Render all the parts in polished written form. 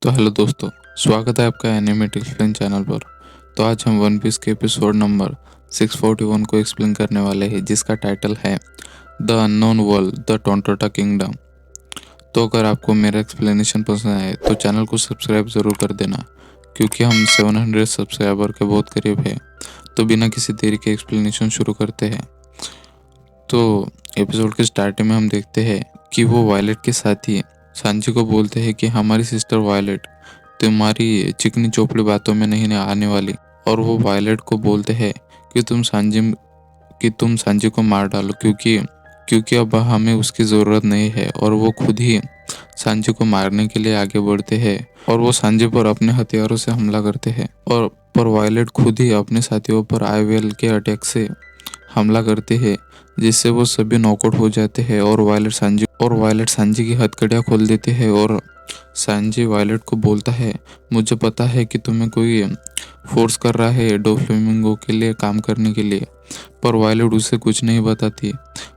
तो हेलो दोस्तों, स्वागत है आपका एनिमेट एक्सप्लेन चैनल पर। तो आज हम वन पीस के एपिसोड नंबर 641 को एक्सप्लेन करने वाले हैं, जिसका टाइटल है the unknown world the Tontatta kingdom. तो अगर आपको मेरा एक्सप्लेनेशन पसंद आए तो चैनल को सब्सक्राइब ज़रूर कर देना, क्योंकि हम 700 सब्सक्राइबर के बहुत करीब है। तो बिना किसी देरी के एक्सप्लेनेशन शुरू करते हैं। तो एपिसोड के स्टार्टिंग में हम देखते हैं कि वो वायलेट के साथी सांची को बोलते हैं कि हमारी सिस्टर वायलेट तुम्हारी चिकनी चोपड़ी बातों में नहीं आने वाली। और वो वायलेट को बोलते हैं कि तुम सांची को मार डालो, क्योंकि क्योंकि अब हमें उसकी ज़रूरत नहीं है। और वो खुद ही सांची को मारने के लिए आगे बढ़ते हैं और वो सांची पर अपने हथियारों से हमला करते हैं। और पर वायलेट खुद ही अपने साथियों पर आईवेल के अटैक से हमला करते हैं, जिससे वो सभी नॉकआउट हो जाते हैं। और वायलेट सांजी की हथकड़ियाँ खोल देते हैं। और सांजी वायलेट को बोलता है, मुझे पता है कि तुम्हें कोई फोर्स कर रहा है डोफ्लेमिंगो के लिए काम करने के लिए। पर वायलेट उसे कुछ नहीं बताती।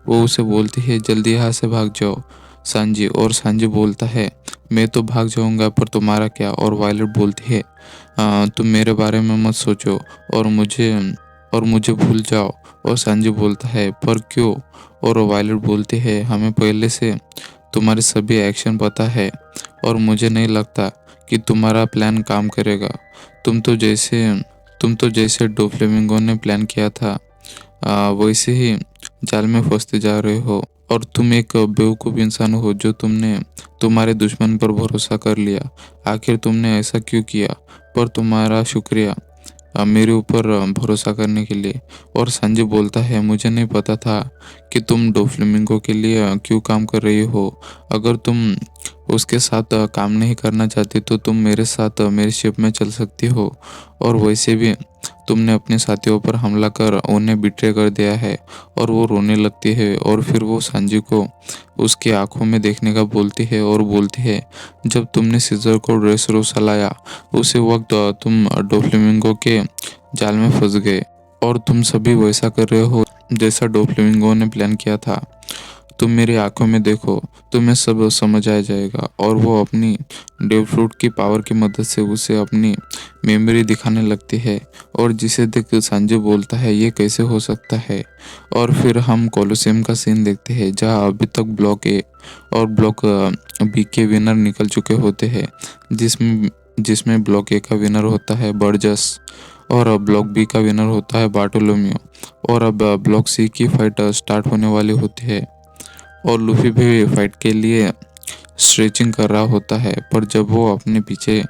वो उसे बोलती है, जल्दी यहाँ से भाग जाओ सांजी। और सांजी बोलता है, मैं तो भाग जाऊंगा, पर तुम्हारा क्या। और वायलेट बोलती है, तुम मेरे बारे में मत सोचो और मुझे भूल जाओ। और सांजी बोलता है, पर क्यों। और वायलेट बोलती है, हमें पहले से तुम्हारे सभी एक्शन पता है और मुझे नहीं लगता कि तुम्हारा प्लान काम करेगा। तुम तो जैसे डोफ्लेमिंगो ने प्लान किया था वैसे ही जाल में फंसते जा रहे हो। और तुम एक बेवकूफ़ इंसान हो जो तुमने तुम्हारे दुश्मन पर भरोसा कर लिया। आखिर तुमने ऐसा क्यों किया। पर तुम्हारा शुक्रिया मेरे ऊपर भरोसा करने के लिए। और संजय बोलता है, मुझे नहीं पता था कि तुम डोफ्लेमिंगो के लिए क्यों काम कर रही हो। अगर तुम उसके साथ काम नहीं करना चाहती तो तुम मेरे साथ मेरी शिप में चल सकती हो। और वैसे भी तुमने अपने साथियों पर हमला कर उन्हें बिट्रे कर दिया है। और वो रोने लगती है। और फिर वो सांजी को उसकी आंखों में देखने का बोलती है और बोलती है, जब तुमने सीजर को ड्रेसरोसा लाया उसी वक्त तुम डोफ्लेमिंगो के जाल में फंस गए। और तुम सभी वैसा कर रहे हो जैसा डोफ्लेमिंगो ने प्लान किया था। तुम मेरी आंखों में देखो, तुम्हें सब समझ आ जाएगा। और वो अपनी डेव फ्रूट की पावर की मदद से उसे अपनी मेमोरी दिखाने लगती है। और जिसे देख संजय बोलता है, ये कैसे हो सकता है। और फिर हम कोलोसेम का सीन देखते हैं, जहाँ अभी तक ब्लॉक ए और ब्लॉक बी के विनर निकल चुके होते हैं, जिसमें ब्लॉक ए का विनर होता है बर्जस और ब्लॉक बी का विनर होता है बार्टोलोमियो। और अब ब्लॉक सी की फाइट स्टार्ट होने वाली होती है और लूफी भी फाइट के लिए स्ट्रेचिंग कर रहा होता है। पर जब वो अपने पीछे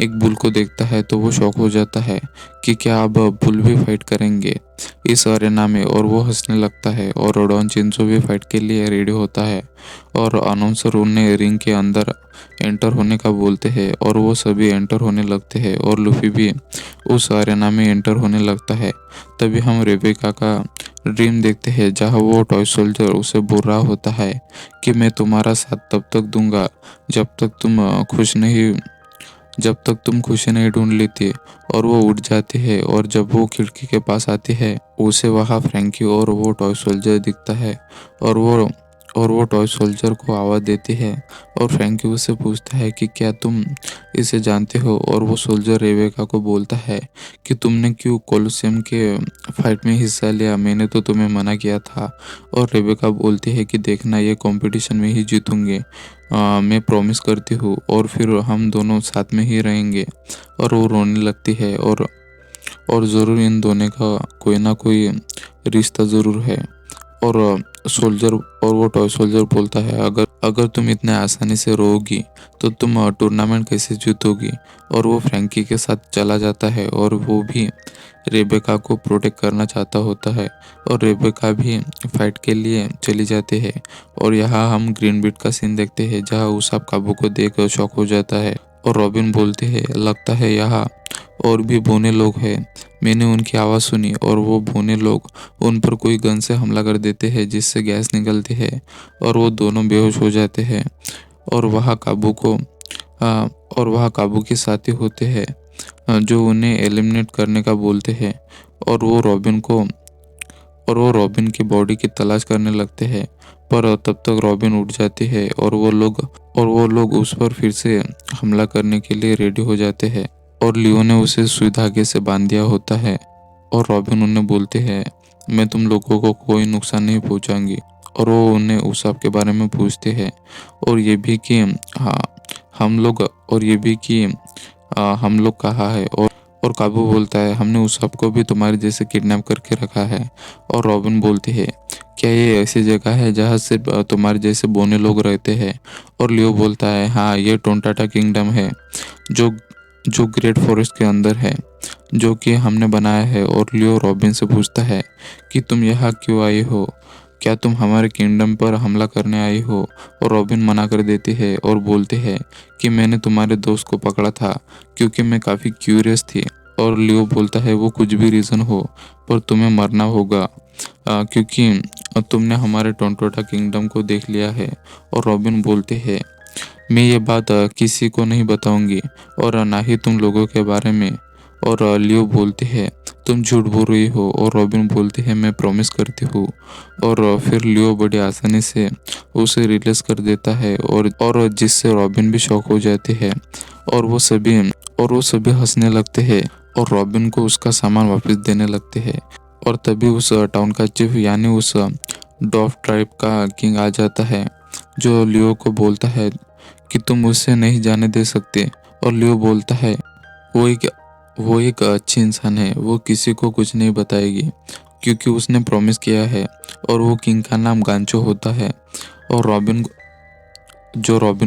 एक बुल को देखता है तो वो शॉक हो जाता है कि क्या अब बुल भी फाइट करेंगे इस अरेना में। और वो हंसने लगता है। और रोडोन चिंसो भी फाइट के लिए रेडी होता है और अनाउंसर उन्हें रिंग के अंदर एंटर होने का बोलते हैं। और वो सभी एंटर होने लगते हैं और लूफी भी उस अरेना में एंटर होने लगता है। तभी हम रेबेका का ड्रीम देखते हैं, जहाँ वो टॉय सोल्जर उसे बोल रहा होता है कि मैं तुम्हारा साथ तब तक दूंगा जब तक तुम खुशी नहीं ढूंढ लेती। और वो उठ जाती है। और जब वो खिड़की के पास आती है उसे वहाँ फ्रैंकी और वो टॉय सोल्जर दिखता है। और वो टॉय सोल्जर को आवाज़ देती है। और फ्रैंकी उससे पूछता है कि क्या तुम इसे जानते हो। और वो सोल्जर रेबेका को बोलता है कि तुमने क्यों कोलोसेम के फाइट में हिस्सा लिया, मैंने तो तुम्हें मना किया था। और रेबेका बोलती है कि देखना, ये कंपटीशन में ही जीतूंगे, मैं प्रॉमिस करती हूँ। और फिर हम दोनों साथ में ही रहेंगे। और वो रोने लगती है। और ज़रूर इन दोनों का कोई ना कोई रिश्ता ज़रूर है। और वो टॉय सोल्जर बोलता है, अगर अगर तुम इतने आसानी से रोओगी तो तुम टूर्नामेंट कैसे जीतोगी। और वो फ्रैंकी के साथ चला जाता है और वो भी रेबेका को प्रोटेक्ट करना चाहता होता है। और रेबेका भी फाइट के लिए चली जाती है। और यहाँ हम ग्रीन बीट का सीन देखते हैं, जहाँ उसाप काबू को देख शॉक हो जाता है। और रॉबिन बोलते हैं, लगता है यहाँ और भी बोने लोग हैं। मैंने उनकी आवाज़ सुनी और वो बोने लोग उन पर कोई गन से हमला कर देते हैं, जिससे गैस निकलती है और वो दोनों बेहोश हो जाते हैं। और वहाँ काबू के साथी होते हैं जो उन्हें एलिमिनेट करने का बोलते हैं। और वो रॉबिन की बॉडी की तलाश करने लगते हैं। पर तब तक रॉबिन उठ जाती है और वो लोग उस पर फिर से हमला करने के लिए रेडी हो जाते हैं और लियो ने उसे सुई धागे से बांध दिया होता है और रॉबिन उन्हें बोलते हैं, मैं तुम लोगों को कोई नुकसान नहीं पहुंचाऊंगी। और वो उन्हें उसाब के बारे में पूछते हैं और ये भी कि हाँ हम लोग और ये भी कि हम लोग कहाँ है। और काबू बोलता है, हमने उसाब को भी तुम्हारे जैसे किडनैप करके रखा है। और रॉबिन बोलती है, क्या ये ऐसी जगह है जहाँ सिर्फ तुम्हारे जैसे बोने लोग रहते हैं। और लियो बोलता है, हाँ ये टोंटाटा किंगडम है जो जो ग्रेट फॉरेस्ट के अंदर है, जो कि हमने बनाया है। और लियो रॉबिन से पूछता है कि तुम यहाँ क्यों आई हो, क्या तुम हमारे किंगडम पर हमला करने आई हो। और रॉबिन मना कर देती है और बोलते हैं कि मैंने तुम्हारे दोस्त को पकड़ा था क्योंकि मैं काफ़ी क्यूरियस थी। और लियो बोलता है, वो कुछ भी रीज़न हो पर तुम्हें मरना होगा क्योंकि तुमने हमारे टोंटोटा किंगडम को देख लिया है। और रॉबिन बोलते हैं, मैं ये बात किसी को नहीं बताऊंगी और ना ही तुम लोगों के बारे में। और लियो बोलते हैं, तुम झूठ बोल रही हो। और रॉबिन बोलती है, मैं प्रॉमिस करती हूँ। और फिर लियो बड़ी आसानी से उसे रिलीज कर देता है और जिससे रॉबिन भी शॉक हो जाते हैं और वो सभी हंसने लगते हैं और रॉबिन को उसका सामान वापस देने लगते हैं। और तभी उस टाउन का चीफ यानी उस डॉफ ट्राइब का किंग आ जाता है, जो लियो को बोलता है कि तुम उसे नहीं जाने दे सकते। और लियो बोलता है, वो एक अच्छी इंसान है, वो किसी को कुछ नहीं बताएगी क्योंकि उसने प्रॉमिस किया है। और वो किंग का नाम गांचो होता है। और रॉबिन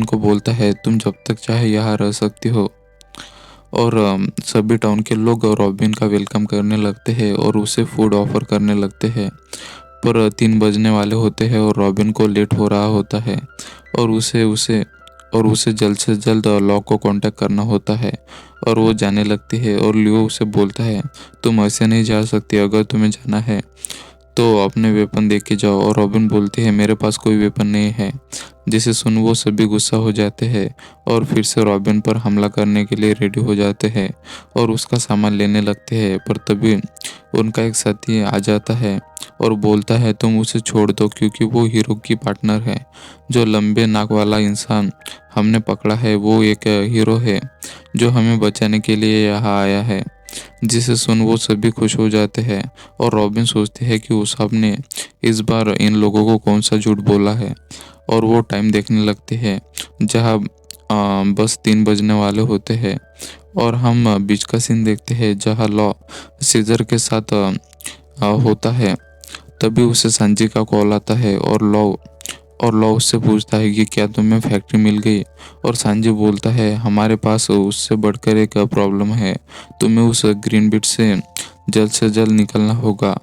को बोलता है, तुम जब तक चाहे यहाँ रह सकती हो। और सभी टाउन के लोग रॉबिन का वेलकम करने लगते हैं और उसे फूड ऑफर करने लगते हैं। पर 3 बजने वाले होते हैं और रॉबिन को लेट हो रहा होता है और उसे जल्द से जल्द लॉ को कांटेक्ट करना होता है। और वो जाने लगती है और लियो उसे बोलता है, तुम ऐसे नहीं जा सकती, अगर तुम्हें जाना है तो अपने वेपन दे के जाओ। और रॉबिन बोलती है, मेरे पास कोई वेपन नहीं है। जिसे सुन वो सभी गुस्सा हो जाते हैं और फिर से रॉबिन पर हमला करने के लिए रेडी हो जाते हैं और उसका सामान लेने लगते हैं। पर तभी उनका एक साथी आ जाता है और बोलता है, तुम उसे छोड़ दो क्योंकि वो हीरो की पार्टनर है। जो लंबे नाक वाला इंसान हमने पकड़ा है वो एक हीरो है जो हमें बचाने के लिए यहाँ आया है। जिसे सुन वो सभी खुश हो जाते हैं और रॉबिन सोचती है कि उस ने इस बार इन लोगों को कौन सा झूठ बोला है। और वो टाइम देखने लगते हैं जहाँ बस 3 बजने वाले होते हैं और हम बीच का सीन देखते हैं जहाँ लॉ सीजर के साथ होता है। तभी उसे सांजी का कॉल आता है और लॉ उससे पूछता है कि क्या तुम्हें फैक्ट्री मिल गई। और सांजी बोलता है, हमारे पास उससे बढ़कर एक प्रॉब्लम है, तुम्हें उस ग्रीन बिट से जल्द निकलना होगा।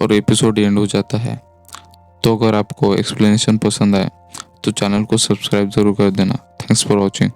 और एपिसोड एंड हो जाता है। तो अगर आपको एक्सप्लेनेशन पसंद आए तो चैनल को सब्सक्राइब ज़रूर कर देना। Thanks for watching.